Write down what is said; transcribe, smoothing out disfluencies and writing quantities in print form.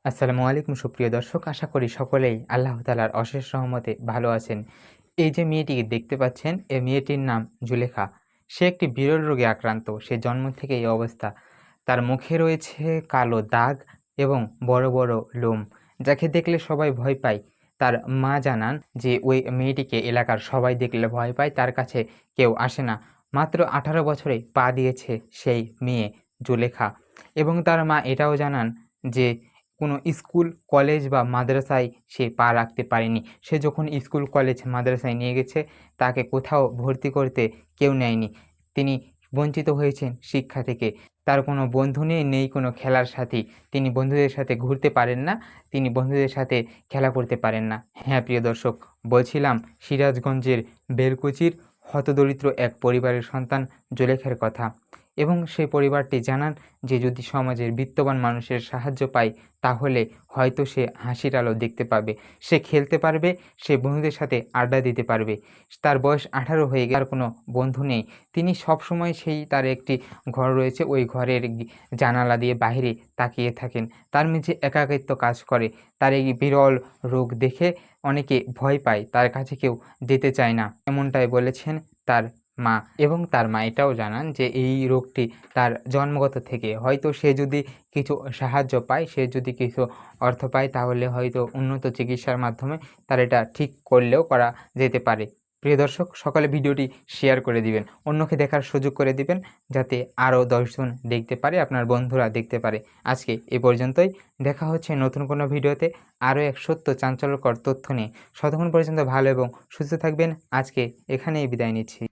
আসসালামু আলাইকুম সুপ্রিয় দর্শক, আশা করি সকলেই আল্লাহ তাআলার অশেষ রহমতে ভালো আছেন। এই যে মেয়েটিকে দেখতে পাচ্ছেন, এই মেয়েটির নাম জুলেখা। সে একটি বিরল রোগে আক্রান্ত। সে জন্ম থেকে এই অবস্থা। তার মুখে রয়েছে কালো দাগ এবং বড় বড় লোম, যাকে দেখলে সবাই ভয় পায়। তার মা জানান যে ওই মেয়েটিকে এলাকার সবাই দেখলে ভয় পায়, তার কাছে কেউ আসে না। মাত্র 18 বছরে পা দিয়েছে সেই মেয়ে জুলেখা। এবং তার মা এটাও জানান যে কোনো স্কুল, কলেজ বা মাদ্রাসায় সে পা রাখতে পারেনি। সে যখন স্কুল, কলেজ, মাদ্রাসায় নিয়ে গেছে, তাকে কোথাও ভর্তি করতে কেউ নেয়নি। তিনি বঞ্চিত হয়েছেন শিক্ষা থেকে। তার কোনো বন্ধু নেই, নেই কোনো খেলার সাথী। তিনি বন্ধুদের সাথে ঘুরতে পারেন না, তিনি বন্ধুদের সাথে খেলা করতে পারেন না। হ্যাঁ, প্রিয় দর্শক, বলছিলাম সিরাজগঞ্জের বেলকুচির হতদরিদ্র এক পরিবারের সন্তান জুলেখার কথা। এবং সেই পরিবারটি জানান যে যদি সমাজের বিত্তবান মানুষের সাহায্য পায়, তাহলে হয়তো সে হাসির আলো দেখতে পাবে, সে খেলতে পারবে, সে বন্ধুদের সাথে আড্ডা দিতে পারবে। তার বয়স 18 হয়ে গেলে আর কোনো বন্ধু নেই। তিনি সবসময় তার একটি ঘর রয়েছে, ওই ঘরের জানালা দিয়ে বাইরে তাকিয়ে থাকেন। তার মাঝে একাকিত্ব কাজ করে। তার এই বিরল রোগ দেখে অনেকে ভয় পায়, তার কাছে কেউ যেতে চায় না, এমনটাই বলেছেন তার মা। এবং তার মা এটাও জানান যে এই রোগটি তার জন্মগত থেকে। হয়তো সে যদি কিছু সাহায্য পায়, সে যদি কিছু অর্থ পায়, তাহলে হয়তো উন্নত চিকিৎসার মাধ্যমে তার এটা ঠিক করলেও করা যেতে পারে। প্রিয় দর্শক, সকলে ভিডিওটি শেয়ার করে দিবেন, অন্যকে দেখার সুযোগ করে দিবেন, যাতে আরও 10 জন দেখতে পারে, আপনার বন্ধুরা দেখতে পারে। আজকে এ পর্যন্তই। দেখা হচ্ছে নতুন কোনো ভিডিওতে আরও এক সত্য চাঞ্চল্যকর তথ্য নিয়ে। ততক্ষণ পর্যন্ত ভালো এবং সুস্থ থাকবেন। আজকে এখানেই বিদায় নিচ্ছি।